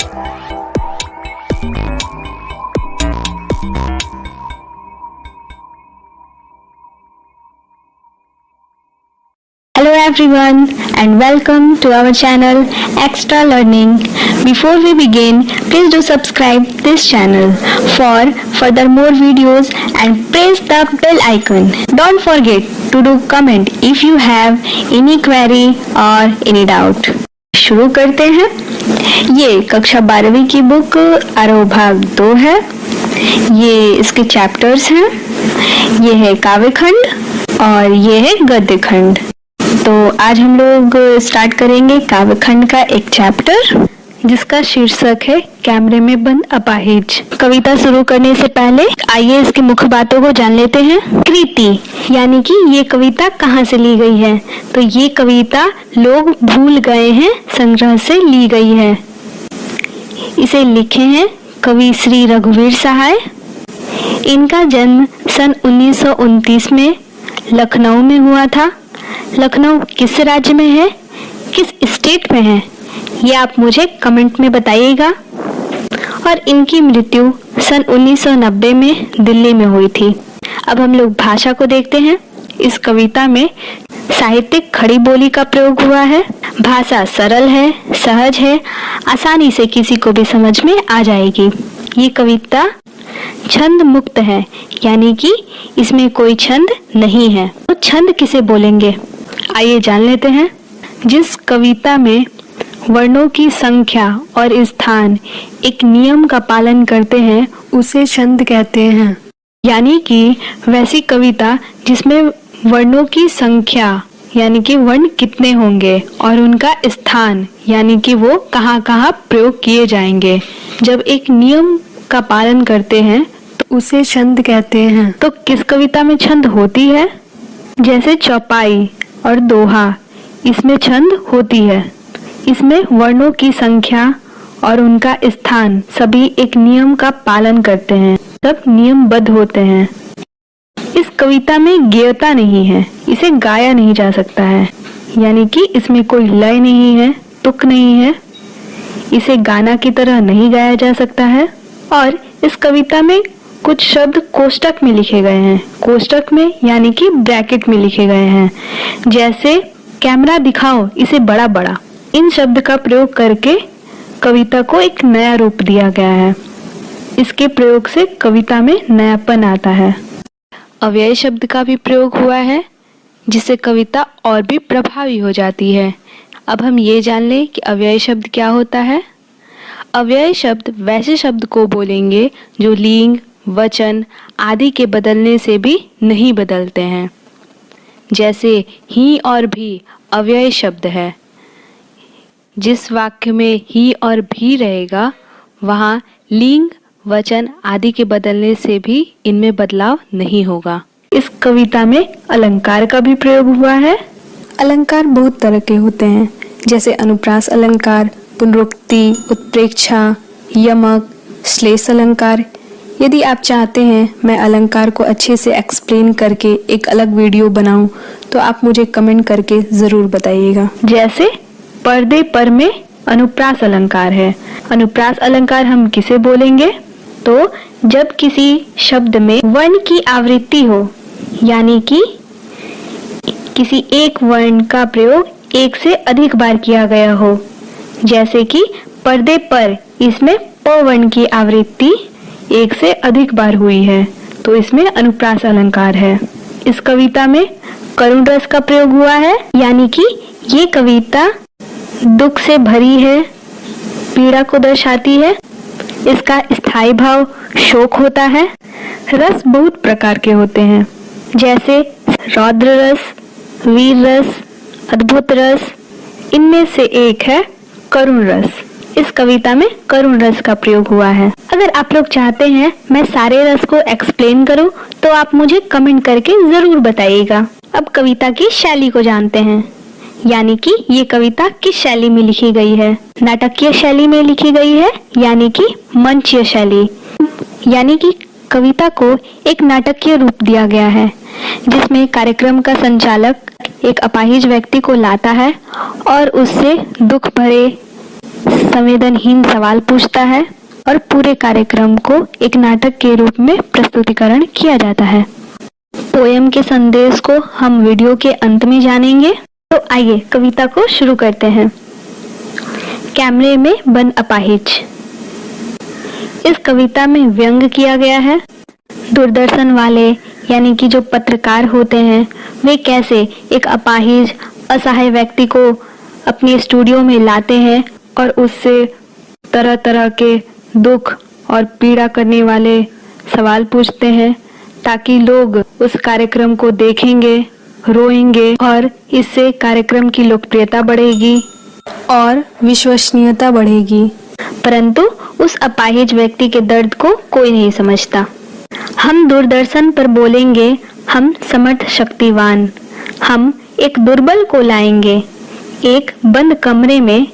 Hello everyone and welcome to our channel Extra Learning. Before we begin, please do subscribe this channel for further more videos and press the bell icon. Don't forget to do comment if you have any query or any doubt. शुरू करते हैं। ये कक्षा 12वीं की book आरोह भाग 2 है। ये इसके चैप्टर्स हैं। ये है काव्यखंड और ये है गद्यखंड। तो आज हम लोग स्टार्ट करेंगे काव्यखंड का एक चैप्टर जिसका शीर्षक है कैमरे में बंद अपाहिज। कविता शुरू करने से पहले आइए इसकी मुख्य बातों को जान लेते हैं। कृति यानी कि ये कविता कहाँ से ली गई है, तो ये कविता लोग भूल गए हैं संग्रह से ली गई है। इसे लिखे हैं कवि श्री रघुवीर सहाय। इनका जन्म सन 1929 में लखनऊ में हुआ था। लखनऊ किस राज्य में है, किस स्टेट में है, ये आप मुझे कमेंट में बताइएगा। और इनकी मृत्यु सन 1990 में दिल्ली में हुई थी। अब हम लोग भाषा को देखते हैं। इस कविता में साहित्यिक खड़ी बोली का प्रयोग हुआ है। भाषा सरल है, सहज है, आसानी से किसी को भी समझ में आ जाएगी। ये कविता छंद मुक्त है, यानी कि इसमें कोई छंद नहीं है। तो छंद किसे बोलेंगे, आइए जान लेते हैं। जिस कविता में वर्णों की संख्या और स्थान एक नियम का पालन करते हैं उसे छंद कहते हैं। यानी कि वैसी कविता जिसमें वर्णों की संख्या यानी कि वर्ण कितने होंगे और उनका स्थान यानी कि वो कहाँ कहाँ प्रयोग किए जाएंगे, जब एक नियम का पालन करते हैं तो उसे छंद कहते हैं। तो किस कविता में छंद होती है, जैसे चौपाई और दोहा, इसमें छंद होती है। इसमें वर्णों की संख्या और उनका स्थान सभी एक नियम का पालन करते हैं, सब नियमबद्ध होते हैं। इस कविता में गेयता नहीं है, इसे गाया नहीं जा सकता है, यानी कि इसमें कोई लय नहीं है, तुक नहीं है, इसे गाना की तरह नहीं गाया जा सकता है। और इस कविता में कुछ शब्द कोष्टक में लिखे गए हैं। कोष्टक में यानी कि ब्रैकेट में लिखे गए हैं, जैसे कैमरा दिखाओ इसे बड़ा बड़ा। इन शब्द का प्रयोग करके कविता को एक नया रूप दिया गया है। इसके प्रयोग से कविता में नयापन आता है। अव्यय शब्द का भी प्रयोग हुआ है, जिससे कविता और भी प्रभावी हो जाती है। अब हम ये जान लें कि अव्यय शब्द क्या होता है। अव्यय शब्द वैसे शब्द को बोलेंगे जो लिंग, वचन आदि के बदलने से भी नहीं बदलते हैं। जैसे ही और भी अव्यय शब्द है। जिस वाक्य में ही और भी रहेगा वहाँ लिंग, वचन आदि के बदलने से भी इनमें बदलाव नहीं होगा। इस कविता में अलंकार का भी प्रयोग हुआ है। अलंकार बहुत तरह के होते हैं, जैसे अनुप्रास अलंकार, पुनरुक्ति, उत्प्रेक्षा, यमक, श्लेष अलंकार। यदि आप चाहते हैं मैं अलंकार को अच्छे से एक्सप्लेन करके एक अलग वीडियो बनाऊं, तो आप मुझे कमेंट करके ज़रूर बताइएगा। जैसे पर्दे पर में अनुप्रास अलंकार है। अनुप्रास अलंकार हम किसे बोलेंगे, तो जब किसी शब्द में वर्ण की आवृत्ति हो, यानी कि किसी एक वर्ण का प्रयोग एक से अधिक बार किया गया हो। जैसे कि पर्दे पर, इसमें प वर्ण की आवृत्ति एक से अधिक बार हुई है, तो इसमें अनुप्रास अलंकार है। इस कविता में करुण रस का प्रयोग हुआ है, यानी कि ये कविता दुख से भरी है, पीड़ा को दर्शाती है। इसका स्थायी भाव शोक होता है। रस बहुत प्रकार के होते हैं, जैसे रौद्र रस, वीर रस, अद्भुत रस। इनमें से एक है करुण रस। इस कविता में करुण रस का प्रयोग हुआ है। अगर आप लोग चाहते हैं मैं सारे रस को एक्सप्लेन करूं, तो आप मुझे कमेंट करके जरूर बताइएगा। अब कविता की शैली को जानते हैं, यानी कि ये कविता किस शैली में लिखी गई है। नाटकीय शैली में लिखी गई है, यानी कि मंचीय शैली। यानी कि कविता को एक नाटकीय रूप दिया गया है, जिसमें कार्यक्रम का संचालक एक अपाहिज व्यक्ति को लाता है और उससे दुख भरे संवेदनहीन सवाल पूछता है और पूरे कार्यक्रम को एक नाटक के रूप में प्रस्तुतिकरण किया जाता है। पोयम के संदेश को हम वीडियो के अंत में जानेंगे। तो आइए कविता को शुरू करते हैं। कैमरे में बंद अपाहिज। इस कविता में व्यंग किया गया है। दूरदर्शन वाले यानी कि जो पत्रकार होते हैं वे कैसे एक अपाहिज असहाय व्यक्ति को अपने स्टूडियो में लाते हैं और उससे तरह तरह के दुख और पीड़ा करने वाले सवाल पूछते हैं ताकि लोग उस कार्यक्रम को देखेंगे, रोएंगे और इससे कार्यक्रम की लोकप्रियता बढ़ेगी और विश्वसनीयता बढ़ेगी। परंतु उस अपाहिज व्यक्ति के दर्द को कोई नहीं समझता। हम दूरदर्शन पर बोलेंगे, हम समर्थ शक्तिवान। हम एक दुर्बल को लाएंगे एक बंद कमरे में,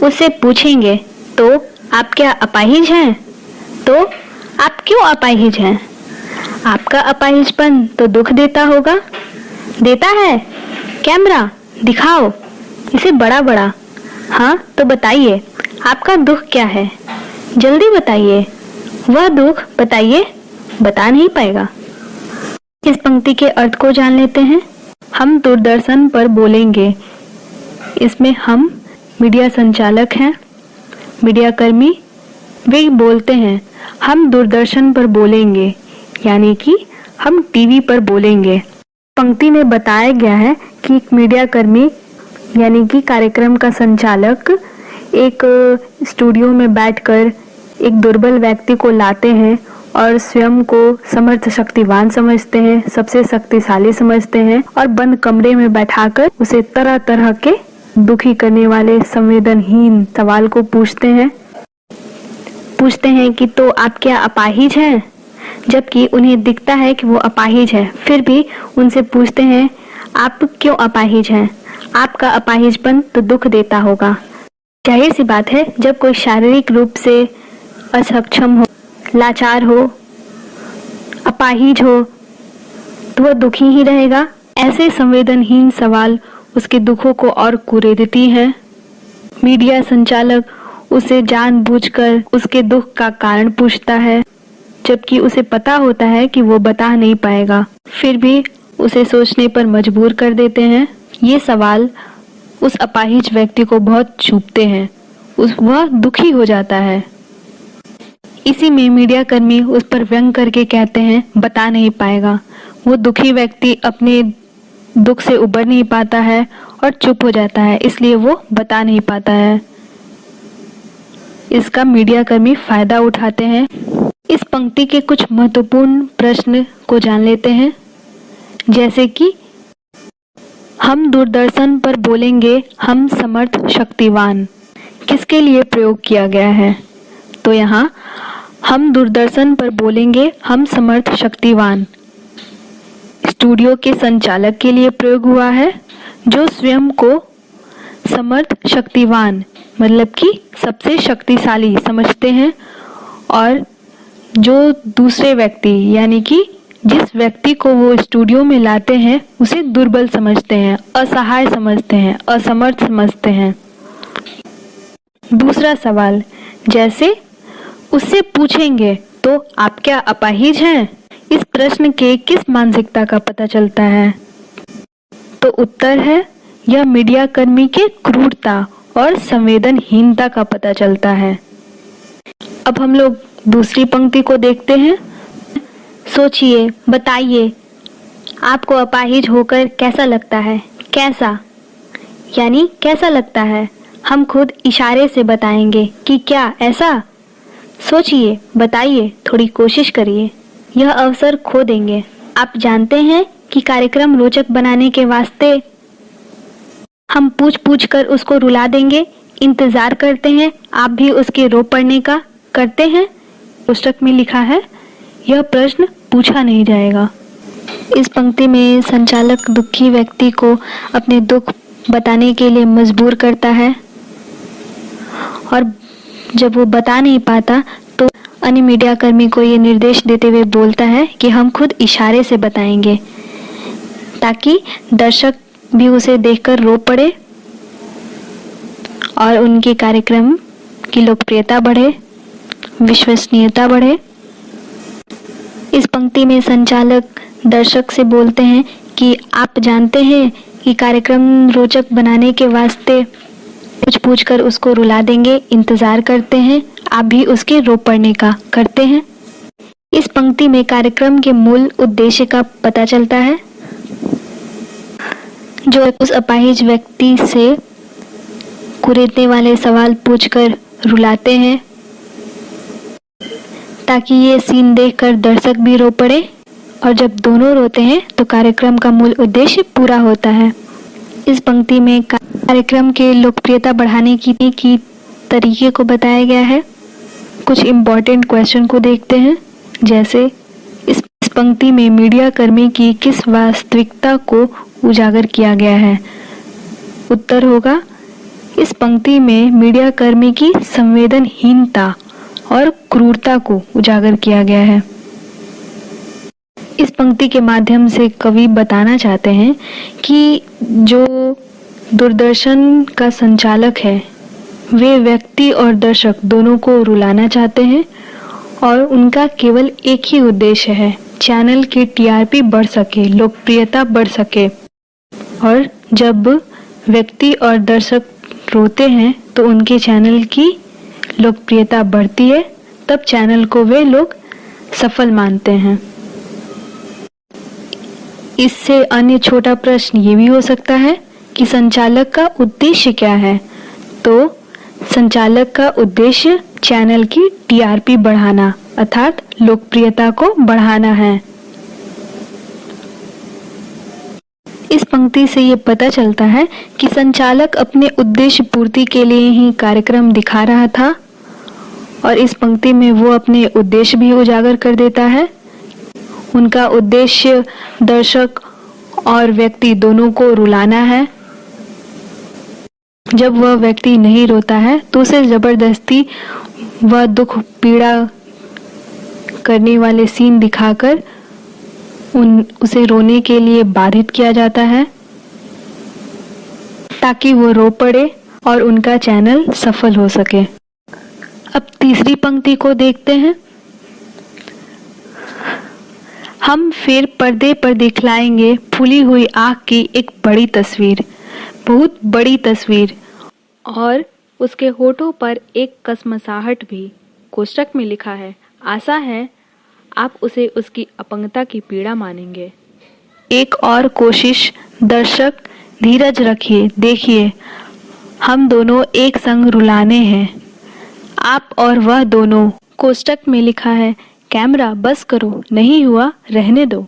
उससे पूछेंगे तो आप क्या अपाहिज हैं? तो आप क्यों अपाहिज हैं? आपका अपाहिजपन तो दुख देता होगा। देता है? कैमरा दिखाओ इसे बड़ा बड़ा। हाँ तो बताइए आपका दुख क्या है? जल्दी बताइए। वह दुख बताइए। बता नहीं पाएगा। इस पंक्ति के अर्थ को जान लेते हैं। हम दूरदर्शन पर बोलेंगे, इसमें हम मीडिया संचालक हैं, मीडिया कर्मी। वे बोलते हैं हम दूरदर्शन पर बोलेंगे यानी कि हम टीवी पर बोलेंगे। पंक्ति में बताया गया है कि एक मीडिया कर्मी यानी कि कार्यक्रम का संचालक एक स्टूडियो में बैठकर एक दुर्बल व्यक्ति को लाते हैं और स्वयं को समर्थ शक्तिवान समझते हैं, सबसे शक्तिशाली समझते हैं और बंद कमरे में बैठाकर उसे तरह तरह के दुखी करने वाले संवेदनहीन सवाल को पूछते हैं कि तो आप क्या अपाहिज हैं? जबकि उन्हें दिखता है कि वो अपाहिज है, फिर भी उनसे पूछते हैं आप क्यों अपाहिज हैं? आपका अपाहिजपन तो दुख देता होगा। जाहिर सी बात है, जब कोई शारीरिक रूप से असक्षम हो, लाचार हो, अपाहिज हो तो वह दुखी ही रहेगा। ऐसे संवेदनहीन सवाल उसके दुखों को और कुरेदती हैं। मीडिया संचालक उसे जानबूझकर उसके दुख का कारण पूछता है, जबकि उसे पता होता है कि वो बता नहीं पाएगा, फिर भी उसे सोचने पर मजबूर कर देते हैं। ये सवाल उस अपाहिज व्यक्ति को बहुत चुभते हैं, वह दुखी हो जाता है। इसी में मीडिया कर्मी उस पर व्यंग करके कहते हैं बता नहीं पाएगा। वो दुखी व्यक्ति अपने दुख से उबर नहीं पाता है और चुप हो जाता है, इसलिए वो बता नहीं पाता है। इसका मीडिया कर्मी फायदा उठाते हैं। इस पंक्ति के कुछ महत्वपूर्ण प्रश्न को जान लेते हैं, जैसे कि हम दूरदर्शन पर बोलेंगे, हम समर्थ शक्तिवान किसके लिए प्रयोग किया गया है? तो यहाँ हम दूरदर्शन पर बोलेंगे, हम समर्थ शक्तिवान स्टूडियो के संचालक के लिए प्रयोग हुआ है, जो स्वयं को समर्थ शक्तिवान मतलब कि सबसे शक्तिशाली समझते हैं और जो दूसरे व्यक्ति यानी कि जिस व्यक्ति को वो स्टूडियो में लाते हैं उसे दुर्बल समझते हैं, असहाय समझते हैं, असमर्थ समझते हैं। दूसरा सवाल, जैसे उससे पूछेंगे तो आप क्या अपाहिज हैं? इस प्रश्न के किस मानसिकता का पता चलता है? तो उत्तर है यह मीडिया कर्मी के क्रूरता और संवेदनहीनता का पता चलता है। अब हम लोग दूसरी पंक्ति को देखते हैं। सोचिए, बताइए आपको अपाहिज होकर कैसा लगता है? कैसा यानी कैसा लगता है? हम खुद इशारे से बताएंगे कि क्या ऐसा। सोचिए, बताइए, थोड़ी कोशिश करिए, यह अवसर खो देंगे। आप जानते हैं कि कार्यक्रम रोचक बनाने के वास्ते हम पूछ पूछ कर उसको रुला देंगे, इंतजार करते हैं आप भी उसके रो पड़ने का करते हैं। पुस्तक में लिखा है यह प्रश्न पूछा नहीं जाएगा। इस पंक्ति में संचालक दुखी व्यक्ति को अपने दुख बताने के लिए मजबूर करता है और जब वो बता नहीं पाता तो अन्य मीडिया कर्मी को ये निर्देश देते हुए बोलता है कि हम खुद इशारे से बताएंगे ताकि दर्शक भी उसे देखकर रो पड़े और उनके कार्यक्रम की लोकप्रियता बढ़े, विश्वसनीयता बढ़े। इस पंक्ति में संचालक दर्शक से बोलते हैं कि आप जानते हैं कि कार्यक्रम रोचक बनाने के वास्ते कुछ पूछकर उसको रुला देंगे, इंतजार करते हैं, आप भी उसके रो पड़ने का करते हैं। इस पंक्ति में कार्यक्रम के मूल उद्देश्य का पता चलता है, जो उस अपाहिज व्यक्ति से कुरेदने वाले सवाल पूछकर रुलाते हैं, ताकि ये सीन देखकर दर्शक भी रो पड़े, और जब दोनों रोते हैं तो कार्यक्रम का मूल उद्देश्य पूरा होता है। इस पंक्ति में कार्यक्रम के लोकप्रियता बढ़ाने की तरीके को बताया गया है। कुछ इम्पोर्टेंट क्वेश्चन को देखते हैं, जैसे इस पंक्ति में मीडिया कर्मी की किस वास्तविकता को उजागर किया गया है। उत्तर होगा, इस पंक्ति में मीडिया कर्मी की संवेदनहीनता और क्रूरता को उजागर किया गया है। इस पंक्ति के माध्यम से कवि बताना चाहते हैं कि जो दूरदर्शन का संचालक है, वे व्यक्ति और दर्शक दोनों को रुलाना चाहते हैं, और उनका केवल एक ही उद्देश्य है, चैनल की टीआरपी बढ़ सके, लोकप्रियता बढ़ सके। और जब व्यक्ति और दर्शक रोते हैं तो उनके चैनल की लोकप्रियता बढ़ती है, तब चैनल को वे लोग सफल मानते हैं। इससे अन्य छोटा प्रश्न ये भी हो सकता है कि संचालक का उद्देश्य क्या है। तो संचालक का उद्देश्य चैनल की टीआरपी बढ़ाना अर्थात लोकप्रियता को बढ़ाना है। इस पंक्ति से ये पता चलता है कि संचालक अपने उद्देश्य पूर्ति के लिए ही कार्यक्रम दिखा रहा था, और इस पंक्ति में वो अपने उद्देश्य भी उजागर कर देता है। उनका उद्देश्य दर्शक और व्यक्ति दोनों को रुलाना है। जब वह व्यक्ति नहीं रोता है तो उसे जबरदस्ती वह दुख पीड़ा करने वाले सीन दिखाकर उसे रोने के लिए बाधित किया जाता है, ताकि वो रो पड़े और उनका चैनल सफल हो सके। अब तीसरी पंक्ति को देखते हैं। हम फिर पर्दे पर दिखलाएंगे फूली हुई आँख की एक बड़ी तस्वीर, बहुत बड़ी तस्वीर, और उसके होठों पर एक कसमसाहट भी। कोष्टक में लिखा है, आशा है आप उसे उसकी अपंगता की पीड़ा मानेंगे। एक और कोशिश, दर्शक धीरज रखिए, देखिए हम दोनों एक संग रुलाने हैं, आप और वह दोनों। कोष्टक में लिखा है, कैमरा बस करो, नहीं हुआ रहने दो।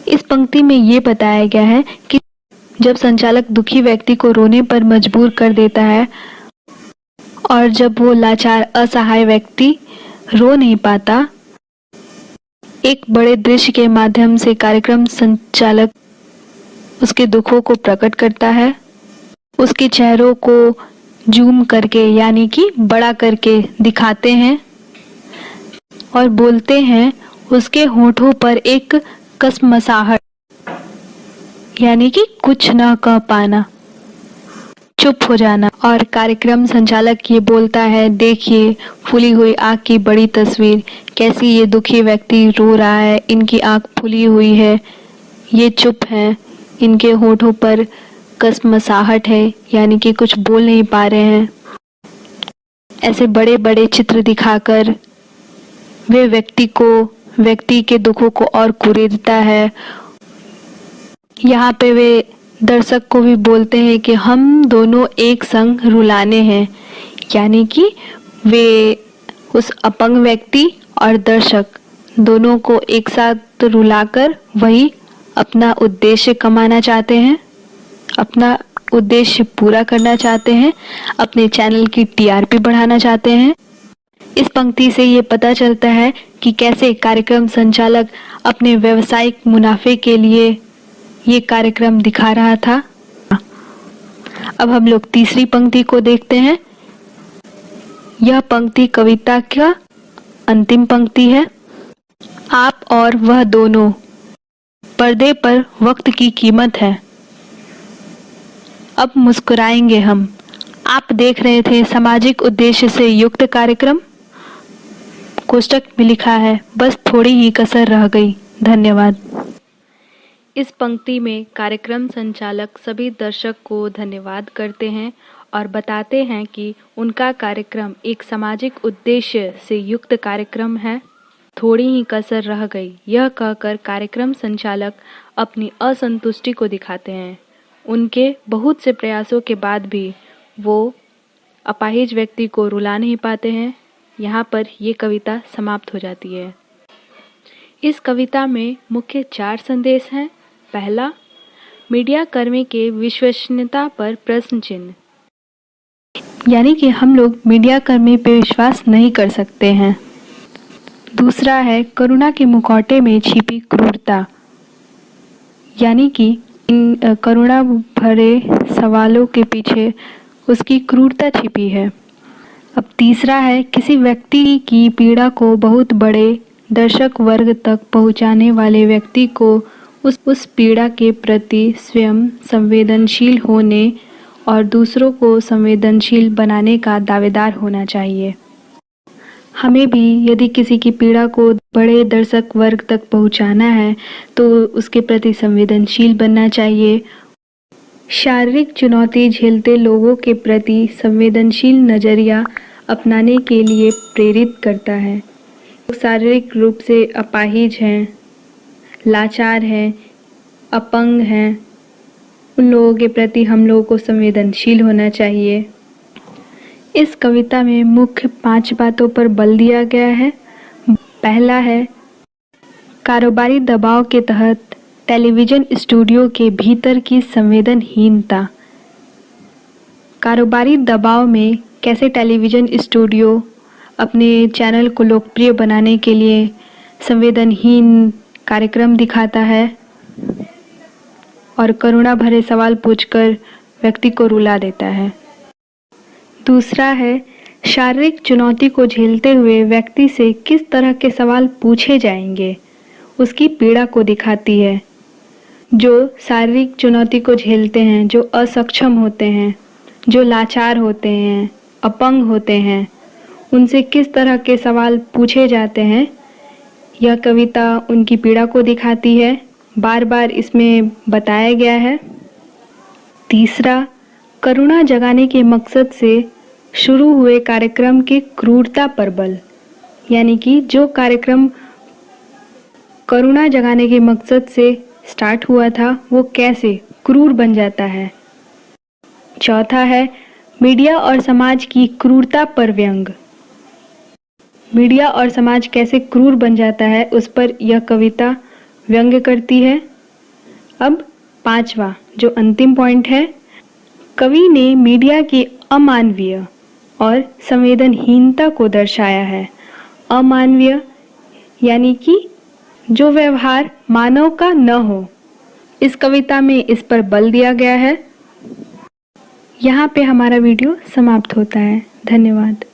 इस पंक्ति में ये बताया गया है कि जब संचालक दुखी व्यक्ति को रोने पर मजबूर कर देता है, और जब वो लाचार असहाय व्यक्ति रो नहीं पाता, एक बड़े दृश्य के माध्यम से कार्यक्रम संचालक उसके दुखों को प्रकट करता है। उसके चेहरों को जूम करके यानी कि बड़ा करके दिखाते हैं और बोलते हैं, उसके होठों पर एक कसमसाहट यानी कि कुछ ना कह पाना, चुप हो जाना। और कार्यक्रम संचालक ये बोलता है, देखिए फूली हुई आँख की बड़ी तस्वीर, कैसी ये दुखी व्यक्ति रो रहा है, इनकी आँख फूली हुई है, ये चुप हैं, इनके होठों पर कसमसाहट है यानी कि कुछ बोल नहीं पा रहे हैं। ऐसे बड़े बड़े चित्र दिखाकर वे व्यक्ति के दुखों को और कुरेदता है। यहाँ पे वे दर्शक को भी बोलते हैं कि हम दोनों एक संग रुलाने हैं, यानी कि वे उस अपंग व्यक्ति और दर्शक दोनों को एक साथ रुलाकर वही अपना उद्देश्य कमाना चाहते हैं, अपना उद्देश्य पूरा करना चाहते हैं, अपने चैनल की टीआरपी बढ़ाना चाहते हैं। इस पंक्ति से ये पता चलता है कि कैसे कार्यक्रम संचालक अपने व्यावसायिक मुनाफे के लिए ये कार्यक्रम दिखा रहा था। अब हम लोग तीसरी पंक्ति को देखते हैं। यह पंक्ति कविता का अंतिम पंक्ति है। आप और वह दोनों, पर्दे पर वक्त की कीमत है। अब मुस्कुराएंगे हम, आप देख रहे थे सामाजिक उद्देश्य से युक्त कार्यक्रम। कोष्टक में लिखा है बस थोड़ी ही कसर रह गई। धन्यवाद। इस पंक्ति में कार्यक्रम संचालक सभी दर्शक को धन्यवाद करते हैं और बताते हैं कि उनका कार्यक्रम एक सामाजिक उद्देश्य से युक्त कार्यक्रम है। थोड़ी ही कसर रह गई, यह कहकर कार्यक्रम संचालक अपनी असंतुष्टि को दिखाते हैं। उनके बहुत से प्रयासों के बाद भी वो अपाहिज व्यक्ति को रुला नहीं पाते हैं। यहाँ पर ये कविता समाप्त हो जाती है। इस कविता में मुख्य 4 संदेश हैं। पहला, मीडिया कर्मी के विश्वसनीयता पर प्रश्न चिन्ह, यानी कि हम लोग मीडिया कर्मी पे विश्वास नहीं कर सकते हैं। दूसरा है करुणा के मुखौटे में छिपी क्रूरता, यानी कि इन करुणा भरे सवालों के पीछे उसकी क्रूरता छिपी है। अब तीसरा है किसी व्यक्ति की पीड़ा को बहुत बड़े दर्शक वर्ग तक पहुंचाने वाले व्यक्ति को उस पीड़ा के प्रति स्वयं संवेदनशील होने और दूसरों को संवेदनशील बनाने का दावेदार होना चाहिए। हमें भी यदि किसी की पीड़ा को बड़े दर्शक वर्ग तक पहुंचाना है तो उसके प्रति संवेदनशील बनना चाहिए। शारीरिक चुनौती झेलते लोगों के प्रति संवेदनशील नज़रिया अपनाने के लिए प्रेरित करता है। शारीरिक रूप से अपाहिज हैं, लाचार हैं, अपंग हैं, उन लोगों के प्रति हम लोगों को संवेदनशील होना चाहिए। इस कविता में मुख्य 5 बातों पर बल दिया गया है। पहला है कारोबारी दबाव के तहत टेलीविज़न स्टूडियो के भीतर की संवेदनहीनता। कारोबारी दबाव में कैसे टेलीविज़न स्टूडियो अपने चैनल को लोकप्रिय बनाने के लिए संवेदनहीन कार्यक्रम दिखाता है और करुणा भरे सवाल पूछकर व्यक्ति को रुला देता है। दूसरा है शारीरिक चुनौती को झेलते हुए व्यक्ति से किस तरह के सवाल पूछे जाएंगे, उसकी पीड़ा को दिखाती है। जो शारीरिक चुनौती को झेलते हैं, जो असक्षम होते हैं, जो लाचार होते हैं, अपंग होते हैं, उनसे किस तरह के सवाल पूछे जाते हैं, यह कविता उनकी पीड़ा को दिखाती है। बार बार इसमें बताया गया है। तीसरा, करुणा जगाने के मकसद से शुरू हुए कार्यक्रम की क्रूरता पर बल, यानी कि जो कार्यक्रम करुणा जगाने के मकसद से स्टार्ट हुआ था वो कैसे क्रूर बन जाता है। चौथा है मीडिया और समाज की क्रूरता पर व्यंग। मीडिया और समाज कैसे क्रूर बन जाता है उस पर यह कविता व्यंग्य करती है। अब 5वां जो अंतिम पॉइंट है, कवि ने मीडिया की अमानवीय और संवेदनहीनता को दर्शाया है। अमानवीय यानी कि जो व्यवहार मानव का न हो। इस कविता में इस पर बल दिया गया है। यहाँ पे हमारा वीडियो समाप्त होता है। धन्यवाद।